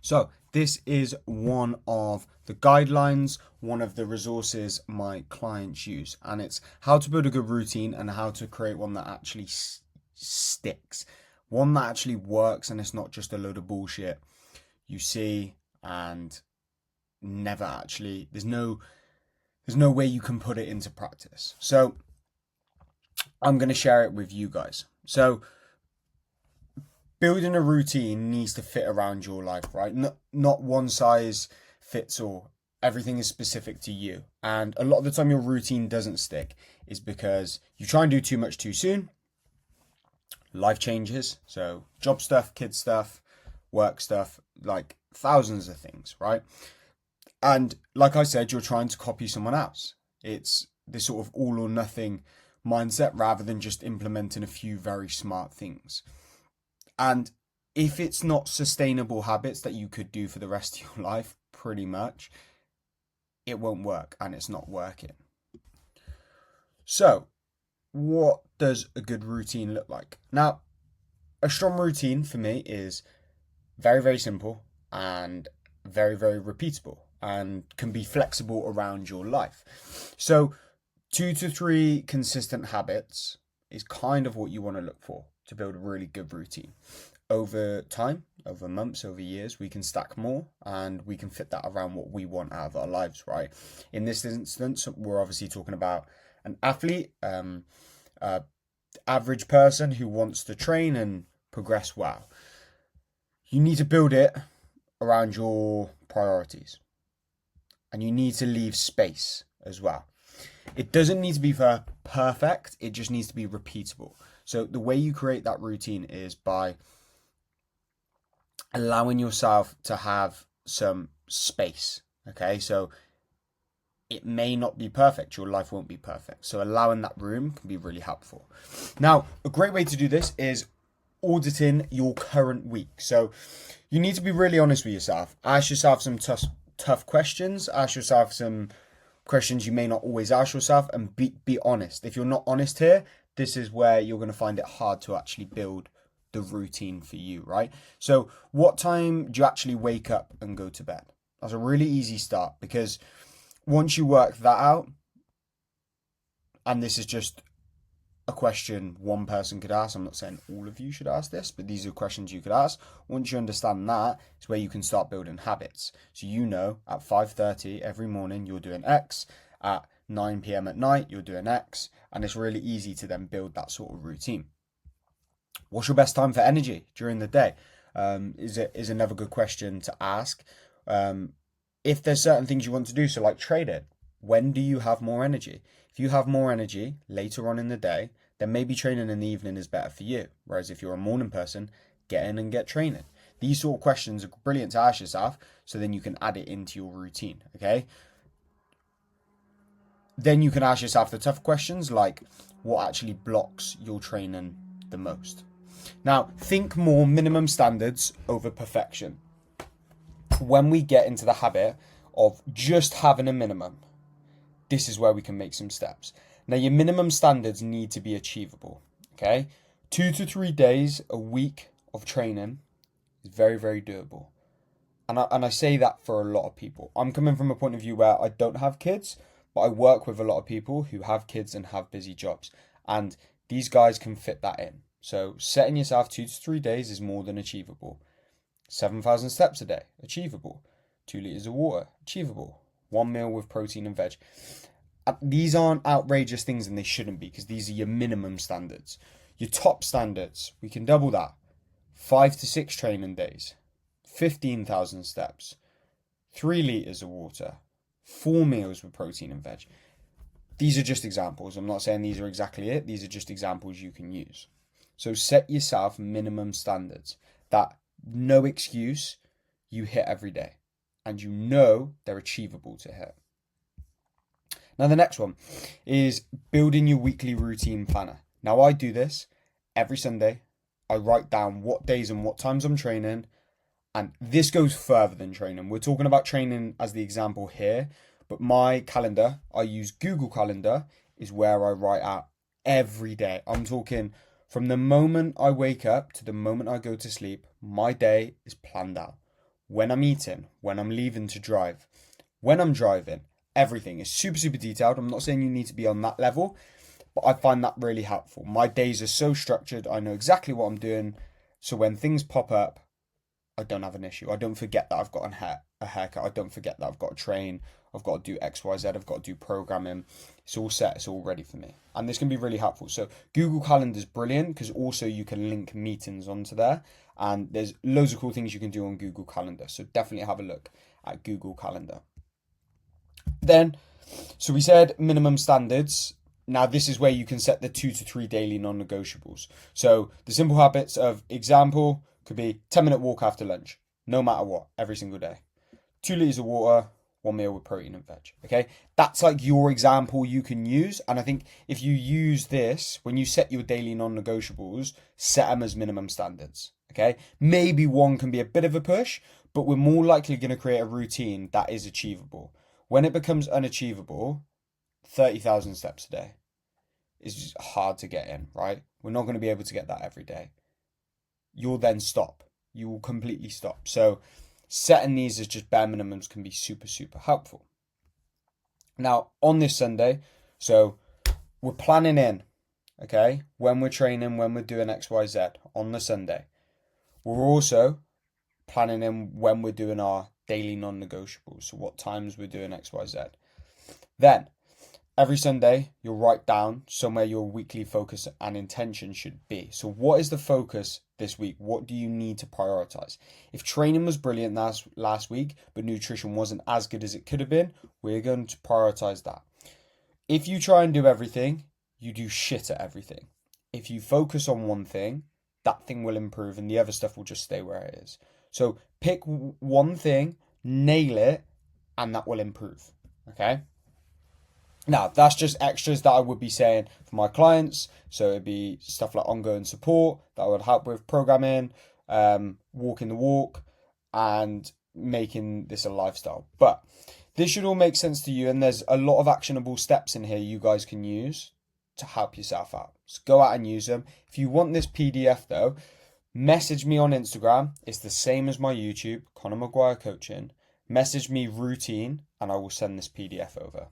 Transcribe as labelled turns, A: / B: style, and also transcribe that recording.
A: So this is one of the guidelines, one of the resources my clients use, and it's how to build a good routine and how to create one that actually sticks, one that actually works, and it's not just a load of bullshit you see and never actually. There's no way you can put it into practice. So I'm going to share it with you guys. So building a routine needs to fit around your life, right? Not one size fits all. Everything is specific to you. And a lot of the time your routine doesn't stick is because you try and do too much too soon. Life changes. So job stuff, kid stuff, work stuff, like thousands of things, right? And like I said, you're trying to copy someone else. It's this sort of all or nothing mindset rather than just implementing a few very smart things. And if it's not sustainable habits that you could do for the rest of your life, pretty much, it won't work and it's not working. So, what does a good routine look like? Now, a strong routine for me is very, very simple and very, very repeatable and can be flexible around your life. So, 2 to 3 consistent habits is kind of what you want to look for to build a really good routine. Over time, over months, over years, we can stack more and we can fit that around what we want out of our lives, right? In this instance, we're obviously talking about an athlete, average person who wants to train and progress well. You need to build it around your priorities and you need to leave space as well. It doesn't need to be perfect, it just needs to be repeatable. So the way you create that routine is by allowing yourself to have some space. Okay, so it may not be perfect, your life won't be perfect. So allowing that room can be really helpful. Now, a great way to do this is auditing your current week. So you need to be really honest with yourself. Ask yourself some tough questions. Ask yourself some questions you may not always ask yourself and be honest. If you're not honest here, this is where you're going to find it hard to actually build the routine for you, right? So what time do you actually wake up and go to bed? That's a really easy start because once you work that out, and this is just a question one person could ask. I'm not saying all of you should ask this, but these are questions you could ask. Once you understand that, it's where you can start building habits. So you know at 5:30 every morning you're doing X, at 9 p.m. at night you're doing X, and it's really easy to then build that sort of routine. What's your best time for energy during the day? Is another good question to ask. If there's certain things you want to do, so like trading, when do you have more energy? If you have more energy later on in the day, then maybe training in the evening is better for you. Whereas if you're a morning person, get in and get training. These sort of questions are brilliant to ask yourself, so then you can add it into your routine, okay? Then you can ask yourself the tough questions like what actually blocks your training the most. Now, think more minimum standards over perfection. When we get into the habit of just having a minimum, this is where we can make some steps. Now, your minimum standards need to be achievable, okay? 2 to 3 days a week of training is very, very doable. And I say that for a lot of people. I'm coming from a point of view where I don't have kids, but I work with a lot of people who have kids and have busy jobs. And these guys can fit that in. So setting yourself 2 to 3 days is more than achievable. 7,000 steps a day, achievable. 2 liters of water, achievable. 1 meal with protein and veg. These aren't outrageous things and they shouldn't be because these are your minimum standards. Your top standards, we can double that. 5 to 6 training days, 15,000 steps, 3 liters of water, 4 meals with protein and veg. These are just examples. I'm not saying these are exactly it. These are just examples you can use. So set yourself minimum standards that no excuse you hit every day and you know they're achievable to hit. Now the next one is building your weekly routine planner. Now I do this every Sunday. I write down what days and what times I'm training, and this goes further than training. We're talking about training as the example here, but my calendar, I use Google Calendar, is where I write out every day. I'm talking from the moment I wake up to the moment I go to sleep, my day is planned out. when I'm eating, when I'm leaving to drive, when I'm driving. Everything is super, super detailed. I'm not saying you need to be on that level, but I find that really helpful. My days are so structured. I know exactly what I'm doing. So when things pop up, I don't have an issue. I don't forget that I've got a haircut. I don't forget that I've got to train. I've got to do X, Y, Z. I've got to do programming. It's all set. It's all ready for me. And this can be really helpful. So Google Calendar is brilliant because also you can link meetings onto there. And there's loads of cool things you can do on Google Calendar. So definitely have a look at Google Calendar. Then, so we said minimum standards. Now, this is where you can set the 2 to 3 daily non-negotiables. So the simple habits of example could be 10-minute walk after lunch, no matter what, every single day. 2 liters of water, 1 meal with protein and veg. Okay, that's like your example you can use. And I think if you use this, when you set your daily non-negotiables, set them as minimum standards. Okay, maybe one can be a bit of a push, but we're more likely going to create a routine that is achievable. When it becomes unachievable, 30,000 steps a day is just hard to get in, right? We're not going to be able to get that every day. You'll then stop. You will completely stop. So setting these as just bare minimums can be super, super helpful. Now, on this Sunday, so we're planning in, okay, when we're training, when we're doing X, Y, Z on the Sunday. We're also planning in when we're doing our daily non-negotiables, so what times we're doing X, Y, Z. Then, every Sunday, you'll write down somewhere your weekly focus and intention should be. So what is the focus this week? What do you need to prioritize? If training was brilliant last week, but nutrition wasn't as good as it could have been, we're going to prioritize that. If you try and do everything, you do shit at everything. If you focus on one thing, that thing will improve and the other stuff will just stay where it is. So pick one thing, nail it, and that will improve. Okay? Now, that's just extras that I would be saying for my clients. So it'd be stuff like ongoing support that would help with programming, walking the walk, and making this a lifestyle. But this should all make sense to you, and there's a lot of actionable steps in here you guys can use to help yourself out. So go out and use them. If you want this PDF though, message me on Instagram. It's the same as my YouTube, Connor Maguire Coaching. Message me routine, and I will send this PDF over.